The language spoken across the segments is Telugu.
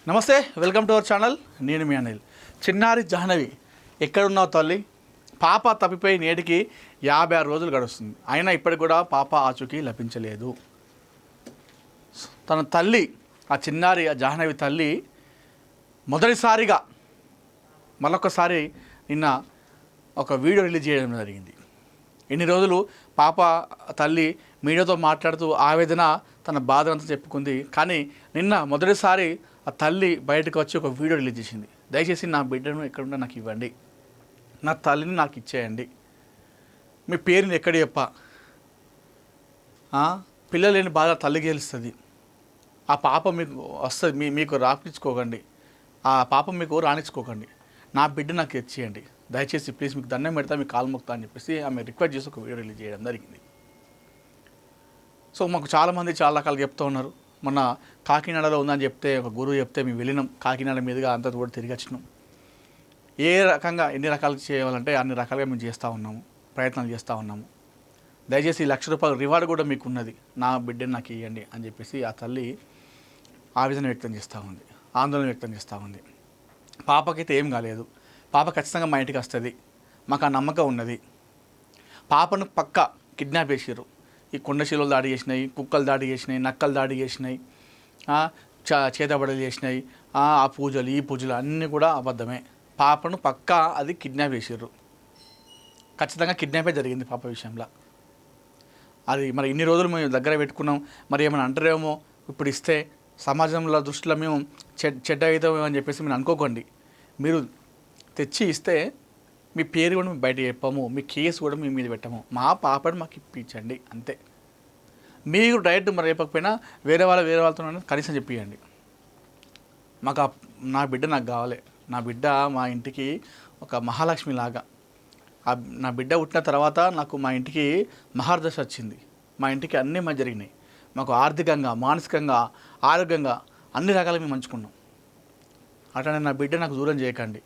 నమస్తే, వెల్కమ్ టు అవర్ ఛానల్. నేను మీ అనిల్. చిన్నారి జాహ్నవి ఎక్కడున్నావు తల్లి? పాప తప్పిపోయి నేటికి 56 రోజులు గడుస్తుంది. అయినా ఇప్పటికి కూడా పాప ఆచూకీ లభించలేదు. తన తల్లి, ఆ చిన్నారి ఆ జాహ్నవి తల్లి మొదటిసారిగా మరొకసారి నిన్న ఒక వీడియో రిలీజ్ చేయడం జరిగింది. ఎన్ని రోజులు పాప తల్లి మీడియాతో మాట్లాడుతూ ఆవేదన తన బాధనంతా చెప్పుకుంది. కానీ నిన్న మొదటిసారి ఆ తల్లి బయటకు వచ్చి ఒక వీడియో రిలీజ్ చేసింది. దయచేసి నా బిడ్డను ఎక్కడున్నా నాకు ఇవ్వండి, నా తల్లిని నాకు ఇచ్చేయండి, మీ పేరుని ఎక్కడ చెప్ప, పిల్లలు లేని బాధ తల్లికి తెలుస్తుంది, ఆ పాప మీకు వస్తుంది, మీకు రాపించుకోకండి, ఆ పాప మీకు రాణించుకోకండి, నా బిడ్డ నాకు ఇచ్చేయండి దయచేసి ప్లీజ్, మీకు దండం పెడతా, మీకు కాలు మొక్తా అని చెప్పేసి ఆమె రిక్వెస్ట్ చేసి ఒక వీడియో రిలీజ్ చేయడం జరిగింది. సో మాకు చాలామంది చాలా రకాలు చెప్తూ ఉన్నారు. మొన్న కాకినాడలో ఉందని చెప్తే ఒక గురువు చెప్తే మేము వెళ్ళినాం, కాకినాడ మీదుగా అంతా కూడా తిరిగి వచ్చినాం. ఏ రకంగా ఎన్ని రకాలు చేయాలంటే అన్ని రకాలుగా మేము చేస్తూ ఉన్నాము, ప్రయత్నాలు చేస్తూ ఉన్నాము. దయచేసి ₹1,00,000 రివార్డు కూడా మీకు ఉన్నది, నా బిడ్డని నాకు ఇవ్వండి అని చెప్పేసి ఆ తల్లి ఆవేదన వ్యక్తం చేస్తూ ఉంది, ఆందోళన వ్యక్తం చేస్తూ ఉంది. పాపకైతే ఏం కాలేదు, పాప ఖచ్చితంగా మా ఇంటికి వస్తుంది, మాకు ఆ నమ్మకం ఉన్నది. పాపను పక్కా కిడ్నాప్ చేసారు. ఈ కొండశీలలు దాడి చేసినాయి, కుక్కలు దాడి చేసినాయి, నక్కలు దాడి చేసినాయి, చేతబడులు చేసినాయి, ఆ పూజలు ఈ పూజలు అన్నీ కూడా అబద్ధమే. పాపను పక్కా అది కిడ్నాప్ చేసారు, ఖచ్చితంగా కిడ్నాపే జరిగింది పాప విషయంలో. అది మరి ఇన్ని రోజులు మేము దగ్గర పెట్టుకున్నాం, మరి ఏమైనా అంటారేమో ఇప్పుడు ఇస్తే సమాజంలో దృష్టిలో మేము చెడ్డ అవుతామేమో అని చెప్పేసి మీరు అనుకోకండి. మీరు తెచ్చి ఇస్తే మీ పేరు కూడా మేము బయట చెప్పాము, మీ కేసు కూడా మీ మీద పెట్టాము, మా పాపని మాకు ఇప్పించండి అంతే. మీరు డైరెక్ట్ మరి చెప్పకపోయినా వేరే వాళ్ళతో కనీసం చెప్పియండి, మాకు నా బిడ్డ నాకు కావాలి, నా బిడ్డ మా ఇంటికి ఒక మహాలక్ష్మి లాగా, నా బిడ్డ పుట్టిన తర్వాత నాకు మా ఇంటికి మహాదశ వచ్చింది, మా ఇంటికి అన్నీ మంచి జరిగినాయి, మాకు ఆర్థికంగా మానసికంగా ఆరోగ్యంగా అన్ని రకాలుగా మేము మంచుకున్నాం. అట్లా నా బిడ్డ నాకు దూరం చేయకండి,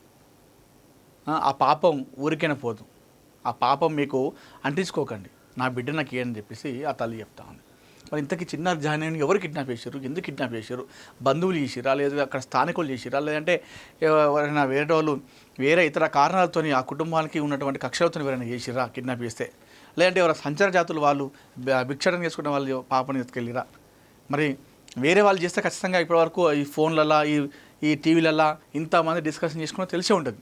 ఆ పాపం ఊరికైనా పోదు, ఆ పాపం మీకు అంటించుకోకండి, నా బిడ్డ నాకు అని చెప్పేసి ఆ తల్లి చెప్తా ఉంది. మరి ఇంతకీ చిన్న జాహ్నవిని ఎవరు కిడ్నాప్ చేశారు, ఎందుకు కిడ్నాప్ చేశారు? బంధువులు చేసిరా, లేదా అక్కడ స్థానికులు చేసిరా, లేదంటే ఎవరైనా వేరే వాళ్ళు వేరే ఇతర కారణాలతో ఆ కుటుంబానికి ఉన్నటువంటి కక్షలతో ఎవరైనా చేసిరా కిడ్నాప్ చేస్తే, లేదంటే ఎవరైనా సంచార జాతులు వాళ్ళు భిక్షాటన చేసుకున్న వాళ్ళు పాపని ఎత్తుకెళ్ళిరా? మరి వేరే వాళ్ళు చేస్తే ఖచ్చితంగా ఇప్పటివరకు ఈ ఫోన్లలో ఈ టీవీలలో ఇంతమంది డిస్కషన్ చేసుకున్నా తెలిసే ఉంటుంది.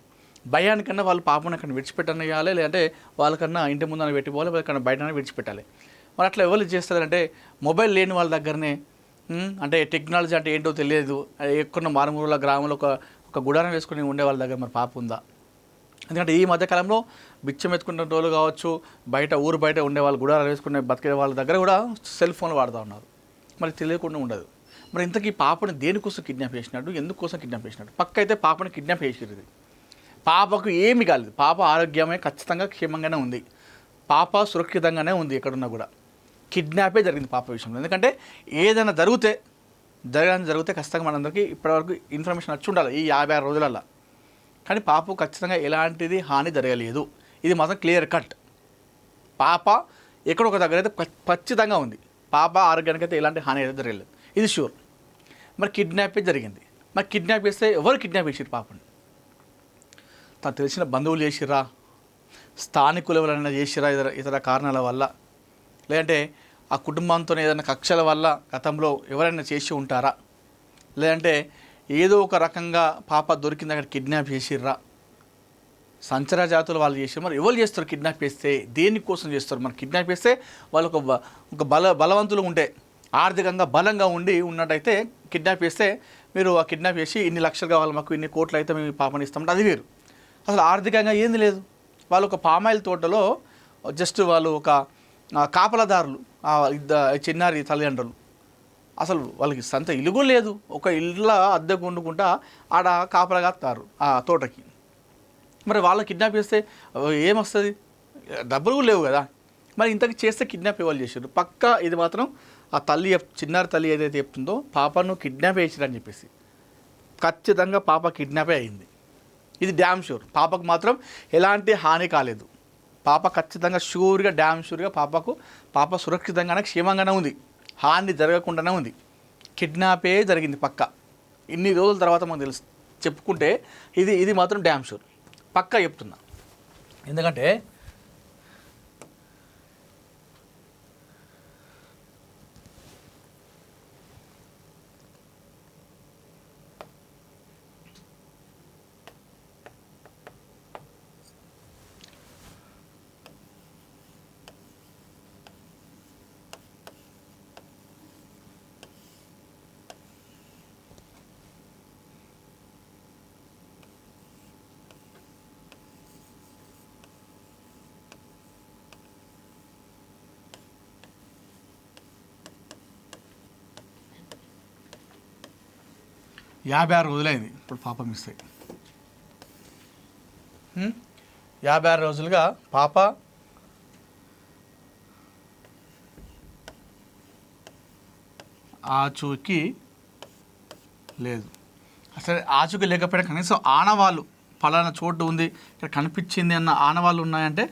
భయానికన్నా వాళ్ళు పాపను అక్కడ విడిచిపెట్టనియాలి, లేదంటే వాళ్ళకన్నా ఇంటి ముందర పెట్టిపోవాలి, వాళ్ళకన్నా బయటనే విడిచిపెట్టాలి. మరి అట్లా ఎవరు చేస్తారంటే మొబైల్ లేని వాళ్ళ దగ్గరనే, అంటే టెక్నాలజీ అంటే ఏంటో తెలియదు, ఎక్కడున్న మారుమూల గ్రామంలో ఒక గుడారం వేసుకుని ఉండే వాళ్ళ దగ్గర మరి పాప ఉందా? ఎందుకంటే ఈ మధ్యకాలంలో బిచ్చం ఎత్తుకునే రోజులు కావచ్చు, ఊరు బయట ఉండే వాళ్ళు గుడారాలు వేసుకునే బతికే వాళ్ళ దగ్గర కూడా సెల్ ఫోన్లు వాడుతూ ఉన్నారు. మరి తెలియకుండా ఉండదు. మరి ఇంతకీ పాపను దేనికోసం కిడ్నాప్ చేసినాడు, ఎందుకోసం కిడ్నాప్ చేసినాడు? పక్క అయితే పాపను కిడ్నాప్ చేసేది, పాపకు ఏమి కాలేదు, పాప ఆరోగ్యమే ఖచ్చితంగా క్షేమంగానే ఉంది, పాప సురక్షితంగానే ఉంది, ఎక్కడున్నా కూడా. కిడ్నాపే జరిగింది పాప విషయంలో. ఎందుకంటే ఏదైనా జరిగితే ఖచ్చితంగా మనందరికీ ఇప్పటివరకు ఇన్ఫర్మేషన్ వచ్చి ఉండాలి ఈ 56 రోజులలో. కానీ పాపకు ఖచ్చితంగా ఎలాంటిది హాని జరగలేదు, ఇది మాత్రం క్లియర్ కట్. పాప ఎక్కడొక దగ్గర అయితే ఖచ్చితంగా ఉంది, పాప ఆరోగ్యానికి అయితే ఎలాంటి హాని అయితే జరగలేదు, ఇది షూర్. మరి కిడ్నాపే జరిగింది. మరి కిడ్నాప్ చేస్తే ఎవరు కిడ్నాప్ చేసారు పాపని? తను తెలిసిన బంధువులు చేసిరా, స్థానికులు ఎవరైనా చేసిరా, ఇతర కారణాల వల్ల, లేదంటే ఆ కుటుంబంతో ఏదైనా కక్షల వల్ల గతంలో ఎవరైనా చేసి ఉంటారా, లేదంటే ఏదో ఒక రకంగా పాప దొరికింది అక్కడ కిడ్నాప్ చేసిర్రా, సంచర జాతులు వాళ్ళు చేసారు. మరి ఎవరు చేస్తారు కిడ్నాప్ చేస్తే, దేనికోసం చేస్తారు? మరి కిడ్నాప్ చేస్తే వాళ్ళు ఒక బలవంతులు ఉంటే, ఆర్థికంగా బలంగా ఉన్నట్టయితే కిడ్నాప్ చేస్తే మీరు ఆ కిడ్నాప్ చేసి ఇన్ని లక్షలు కావాలి మాకు, ఇన్ని కోట్లు అయితే మేము పాపని ఇస్తామంటే అది వేరు. అసలు ఆర్థికంగా ఏంది లేదు. వాళ్ళు ఒక పామాయిల్ తోటలో జస్ట్ వాళ్ళు ఒక కాపలదారులు, చిన్నారి తల్లిదండ్రులు, అసలు వాళ్ళకి సొంత ఇల్లు కూడా లేదు, ఒక ఇళ్ళ అద్దెకు వండుకుంటా ఆడ కాపలగాస్తారు ఆ తోటకి. మరి వాళ్ళని కిడ్నాప్ చేస్తే ఏమొస్తుంది? డబ్బులు కూడా లేవు కదా. మరి ఇంతకు చేస్తే కిడ్నాప్ ఎవరు చేశారు? పక్కా ఇది మాత్రం ఆ తల్లి చిన్నారి తల్లి ఏదైతే చెప్తుందో పాపను కిడ్నాప్ చేసిరని చెప్పేసి, ఖచ్చితంగా పాప కిడ్నాపే అయింది, ఇది డ్యామ్ షూర్. పాపకు మాత్రం ఎలాంటి హాని కాలేదు, పాప ఖచ్చితంగా షూర్గా డ్యామ్ షూర్గా పాప సురక్షితంగానే క్షేమంగానే ఉంది, హాని జరగకుండానే ఉంది. కిడ్నాపే జరిగింది పక్క, ఇన్ని రోజుల తర్వాత మనకు తెలుసు చెప్పుకుంటే ఇది మాత్రం డ్యామ్ షూర్ పక్కా చెప్తున్నా. ఎందుకంటే యాభై 56 రోజులైంది ఇప్పుడు పాప మిస్ అయ్యి. 56 రోజులుగా పాప ఆచూకీ లేదు. అసలు ఆచూకీ లేకపోయినా కనీసం ఆనవాళ్ళు పలానా చోటు ఉంది ఇక్కడ కనిపించింది అన్న ఆనవాళ్ళు ఉన్నాయంటే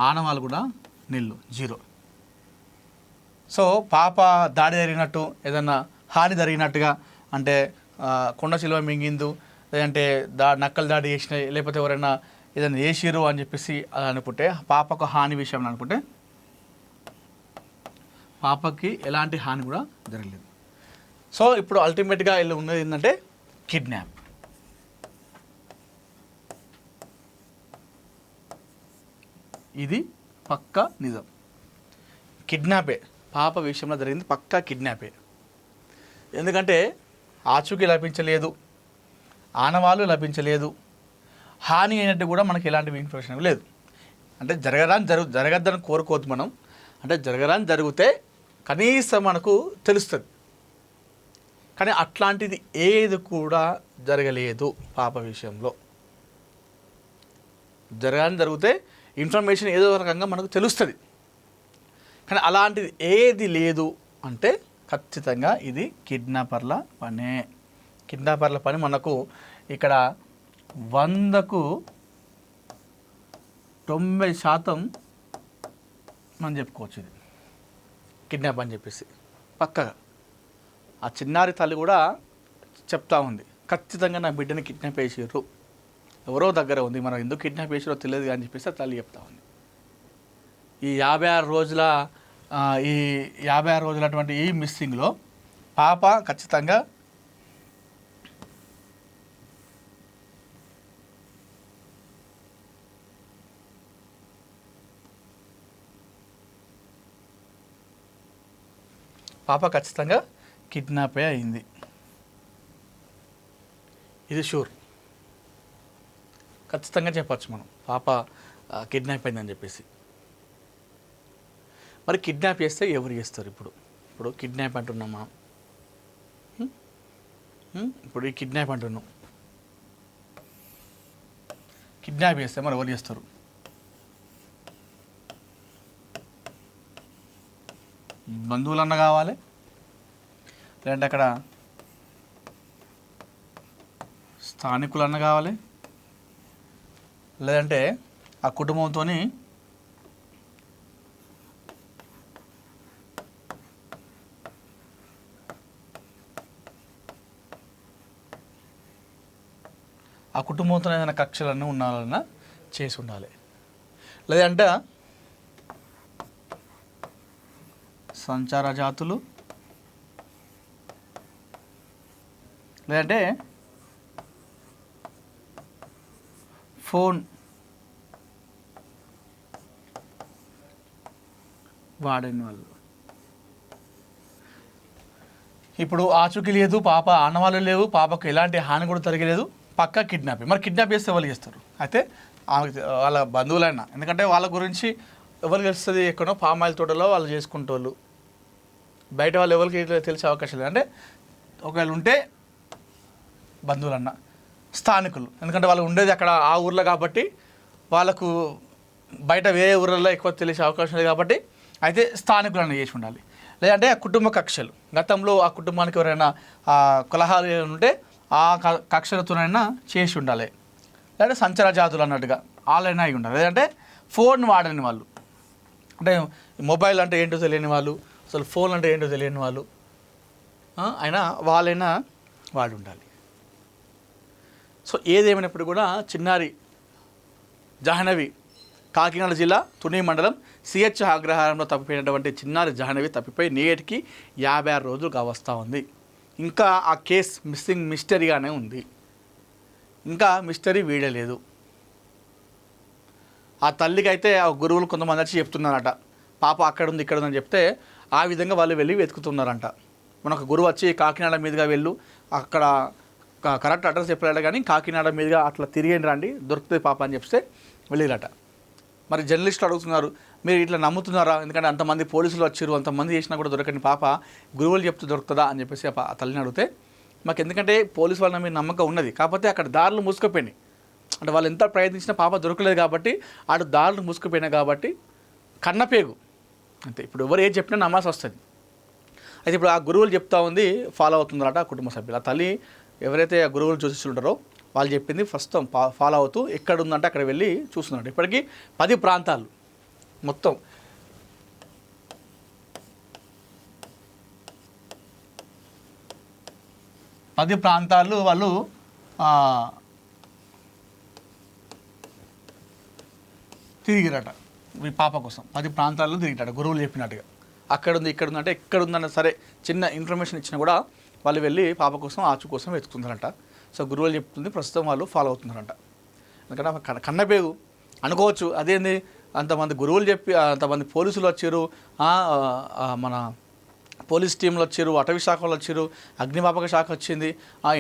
ఆనవాళ్ళు కూడా నిల్లు, జీరో. సో పాప దాడి జరిగినట్టు ఏదన్నా హాని జరిగినట్టుగా అంటే కొండ చిలువ మింగిందు, లేదంటే నక్కలు దాడి చేసినాయి, లేకపోతే ఎవరైనా ఏదైనా చేసిరు అని చెప్పేసి అది అనుకుంటే పాపకు హాని విషయం అనుకుంటే పాపకి ఎలాంటి హాని కూడా జరగలేదు. సో ఇప్పుడు అల్టిమేట్గా వీళ్ళు ఉన్నది ఏంటంటే కిడ్నాప్. ఇది పక్కా నిజం, కిడ్నాపే పాప విషయంలో జరిగింది, పక్కా కిడ్నాపే. ఎందుకంటే ఆచూకీ లభించలేదు, ఆనవాళ్ళు లభించలేదు, హాని అయినట్టు కూడా మనకి ఎలాంటి ఇన్ఫర్మేషన్ లేదు. అంటే జరగద్దని కోరుకోవద్దు మనం, అంటే జరగరాని జరిగితే కనీసం మనకు తెలుస్తుంది. కానీ అట్లాంటిది ఏది కూడా జరగలేదు పాప విషయంలో. జరిగితే ఇన్ఫర్మేషన్ ఏదో రకంగా మనకు తెలుస్తుంది, కానీ అలాంటిది ఏది లేదు అంటే ఖచ్చితంగా ఇది కిడ్నాపర్ల పనే. కిడ్నాపర్ల పని మనకు ఇక్కడ 100కు 90% మనం చెప్పుకోవచ్చు ఇది కిడ్నాప్ అని చెప్పేసి పక్కగా. ఆ చిన్నారి తల్లి కూడా చెప్తా ఉంది, ఖచ్చితంగా నా బిడ్డని కిడ్నాప్ చేసారు, ఎవరో దగ్గర ఉంది, మనం ఎందుకు కిడ్నాప్ చేసారో తెలియదు అని చెప్పేసి ఆ తల్లి చెప్తా ఉంది. ఈ 56 రోజులటువంటి ఈ మిస్సింగ్లో పాప ఖచ్చితంగా కిడ్నాపే అయింది, ఇది షూర్. ఖచ్చితంగా చెప్పచ్చు మనం పాప కిడ్నాప్ అయిందని చెప్పేసి. మరి కిడ్నాప్ చేస్తే ఎవరు చేస్తారు? ఇప్పుడు కిడ్నాప్ అంటున్నాం మనం, ఇప్పుడు ఈ కిడ్నాప్ అంటున్నాం, కిడ్నాప్ చేస్తే మరి ఎవరు చేస్తారు? బంధువులన్నా కావాలి, లేదంటే అక్కడ స్థానికులన్నా కావాలి, లేదంటే ఆ కుటుంబంతో ఏదైనా కక్షలన్నీ ఉండాలన్నా చేసి ఉండాలి. లేదంటే సంచార జాతులు, లేదంటే ఫోన్ వాడని వాళ్ళు. ఇప్పుడు ఆచూకీ లేదు, పాప ఆనవాళ్ళు లేవు, పాపకు ఎలాంటి హాని కూడా జరగలేదు, పక్కా కిడ్నాప్. మరి కిడ్నాప్ చేస్తే ఎవరు చేస్తారు? అయితే వాళ్ళ బంధువులైనా, ఎందుకంటే వాళ్ళ గురించి ఎవరు తెలుస్తుంది, ఎక్కడో పామాయిల్ తోటలో వాళ్ళు చేసుకుంటోళ్ళు, బయట వాళ్ళు ఎవరికి తెలిసే అవకాశం లేదు. అంటే ఒకవేళ ఉంటే బంధువులన్నా, స్థానికులు, ఎందుకంటే వాళ్ళు ఉండేది అక్కడ ఆ ఊర్లో కాబట్టి వాళ్ళకు బయట వేరే ఊర్లలో ఎక్కువ తెలిసే అవకాశం లేదు కాబట్టి అయితే స్థానికులను చేసి ఉండాలి. లేదంటే ఆ కుటుంబ కక్షలు, గతంలో ఆ కుటుంబానికి ఎవరైనా కలహాలు ఉంటే ఆ కక్షలతోనైనా చేసి ఉండాలి. లేదంటే సంచార జాతులు అన్నట్టుగా వాళ్ళైనా అయి ఉండాలి. లేదంటే ఫోన్ వాడని వాళ్ళు, అంటే మొబైల్ అంటే ఏంటో తెలియని వాళ్ళు, అసలు ఫోన్ అంటే ఏంటో తెలియని వాళ్ళు, అయినా వాళ్ళైనా వాడు ఉండాలి. సో ఏదేమైనప్పుడు కూడా చిన్నారి జాహ్నవి కాకినాడ జిల్లా తుని మండలం సిహెచ్ అగ్రహారంలో తప్పిపోయినటువంటి చిన్నారి జాహ్నవి తప్పిపోయి నేటికి 56 రోజులు కావస్తూ ఉంది. ఇంకా ఆ కేసు మిస్సింగ్ మిస్టరీగానే ఉంది. ఇంకా మిస్టరీ వీడలేదు. ఆ తల్లికి అయితే ఆ గురువులు కొంతమంది వచ్చి చెప్తున్నారట, పాప అక్కడ ఉంది ఇక్కడ ఉందని చెప్తే ఆ విధంగా వాళ్ళు వెళ్ళి వెతుకుతున్నారంట. మనకు గురువు వచ్చి కాకినాడ మీదుగా వెళ్ళు, అక్కడ కరెక్ట్ అడ్రస్ చెప్పలేడు కానీ కాకినాడ మీదుగా అట్లా తిరిగండి రండి దొరుకుతుంది పాప అని చెప్తే వెళ్ళిరట. మరి జర్నలిస్టులు అడుగుతున్నారు, మీరు ఇట్లా నమ్ముతున్నారా? ఎందుకంటే అంతమంది పోలీసులు వచ్చారు, అంతమంది చేసినా కూడా దొరకని పాప గురువులు చెప్తూ దొరుకుతుందా అని చెప్పేసి ఆ తల్లిని అడిగితే, మాకు ఎందుకంటే పోలీసు వాళ్ళ మీద నమ్మకం ఉన్నది, కాకపోతే అక్కడ దారులు మూసుకుపోయినాయి. అంటే వాళ్ళు ఎంత ప్రయత్నించినా పాప దొరకలేదు కాబట్టి ఆడు దారులు మూసుకుపోయినాయి కాబట్టి కన్నపేగు అంతే. ఇప్పుడు ఎవరు ఏది చెప్పినా నమ్మాల్సి వస్తుంది. అయితే ఇప్పుడు ఆ గురువులు చెప్తా ఉంది, ఫాలో అవుతున్నారట ఆ కుటుంబ సభ్యులు. ఆ తల్లి ఎవరైతే ఆ గురువులు చూసిస్తుంటారో వాళ్ళు చెప్పింది ఫస్ట్ ఫాలో అవుతూ ఎక్కడ ఉందంటే అక్కడ వెళ్ళి చూస్తున్నారు. ఇప్పటికీ 10 ప్రాంతాలు మొత్తం 10 ప్రాంతాలు వాళ్ళు తిరిగిరట. ఈ పాప కోసం 10 ప్రాంతాల్లో తిరిగిరట గురువులు చెప్పినట్టుగా. అక్కడ ఉంది ఇక్కడ ఉందంటే ఎక్కడ ఉందన్న సరే చిన్న ఇన్ఫర్మేషన్ ఇచ్చినా కూడా వాళ్ళు వెళ్ళి పాప కోసం ఆచు కోసం వెతుకుతున్నారంట. సో గురువులు చెప్తుంది ప్రస్తుతం వాళ్ళు ఫాలో అవుతున్నారంట. ఎందుకంటే కన్నపేగు అనుకోవచ్చు, అదేంది అంతమంది గురువులు చెప్పి అంతమంది పోలీసులు వచ్చారు, మన పోలీస్ టీంలు వచ్చారు, అటవీ శాఖ వాళ్ళు వచ్చారు, అగ్నిమాపక శాఖ వచ్చింది,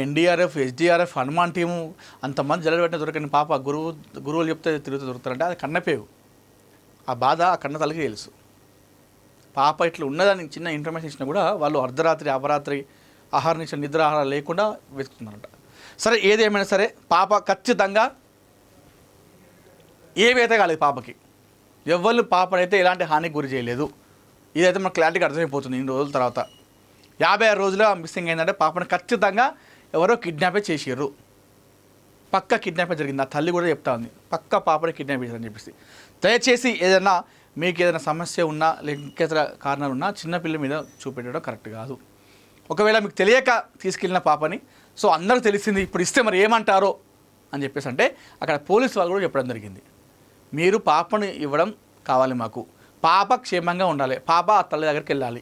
ఎన్డీఆర్ఎఫ్ ఎస్డీఆర్ఎఫ్ హనుమాన్ టీము, అంతమంది జలబెట్టిన దొరకని పాప గురువులు చెప్తే తిరుగుతూ దొరుకుతారంటే అది కన్నపేగు. ఆ బాధ ఆ కన్న తలకి తెలుసు. పాప ఇట్లా ఉన్నదని చిన్న ఇన్ఫర్మేషన్ ఇచ్చినా కూడా వాళ్ళు అర్ధరాత్రి అపరాత్రి నిద్ర ఆహారం లేకుండా వెతుకుతున్నారంట. సరే ఏదేమైనా సరే పాప ఖచ్చితంగా ఏమైతే కాలేదు, పాపకి ఎవరు పాపనైతే ఎలాంటి హానికి గురి చేయలేదు. ఇదైతే మనకు క్లారిటీగా అర్థమైపోతుంది. ఇన్ని రోజుల తర్వాత 56 రోజులు మిస్సింగ్ అయిందంటే పాపను ఖచ్చితంగా ఎవరో కిడ్నాపే చేసారు. పక్క కిడ్నాపే జరిగింది. ఆ తల్లి కూడా చెప్తా ఉంది, పక్క పాపని కిడ్నాప్ చేశారని చెప్పేసి. దయచేసి ఏదైనా మీకు ఏదైనా సమస్య ఉన్నా లేకపోతే కారణాలు ఉన్నా చిన్నపిల్ల మీద చూపెట్టడం కరెక్ట్ కాదు. ఒకవేళ మీకు తెలియక తీసుకెళ్ళిన పాపని సో అందరూ తెలిసింది ఇప్పుడు ఇస్తే మరి ఏమంటారో అని చెప్పేసి అంటే అక్కడ పోలీసు వాళ్ళు కూడా చెప్పడం జరిగింది, మీరు పాపను ఇవ్వడం కావాలి మాకు, పాప క్షేమంగా ఉండాలి, పాప ఆ తల్లి దగ్గరికి వెళ్ళాలి,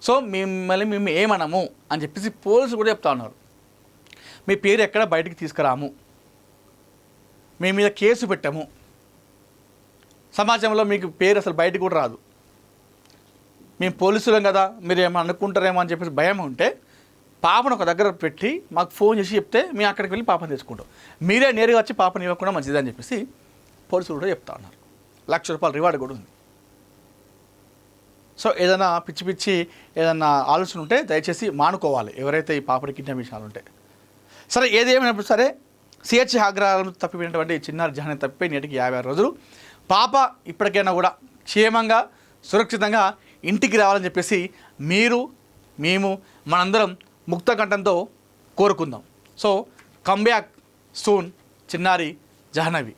సో మేము ఏమనము అని చెప్పేసి పోలీసులు కూడా చెప్తా ఉన్నారు. మీ పేరు ఎక్కడ బయటికి తీసుకురాము, మీ మీద కేసు పెట్టాము, సమాజంలో మీకు పేరు అసలు బయటకు కూడా రాదు, మేము పోలీసులం కదా మీరు ఏమో అనుకుంటారేమో అని చెప్పేసి భయం ఉంటే పాపను ఒక దగ్గర పెట్టి మాకు ఫోన్ చేసి చెప్తే మేము అక్కడికి వెళ్ళి పాపను తెచ్చుకుంటాం, మీరే నేరుగా వచ్చి పాపను ఇవ్వకుండా మంచిదని చెప్పేసి పోలీసులు కూడా చెప్తా ఉన్నారు. ₹1,00,000 రివార్డు కూడా ఉంది. సో ఏదైనా పిచ్చి ఏదైనా ఆలోచన ఉంటే దయచేసి మానుకోవాలి, ఎవరైతే ఈ పాపడి కిడ్నాప్ విషయాలు ఉంటే. సరే ఏదేమైనప్పుడు సరే సిహెచ్ అగ్రహారం తప్పిపోయినటువంటి చిన్నారి జాహ్నవి తప్పిపోయి నేటికి 56 రోజులు. పాప ఇప్పటికైనా కూడా క్షేమంగా సురక్షితంగా ఇంటికి రావాలని చెప్పేసి మేము మనందరం ముక్త కంఠంతో కోరుకుందాం. సో కమ్ బ్యాక్ సూన్ చిన్నారి జాహ్నవి.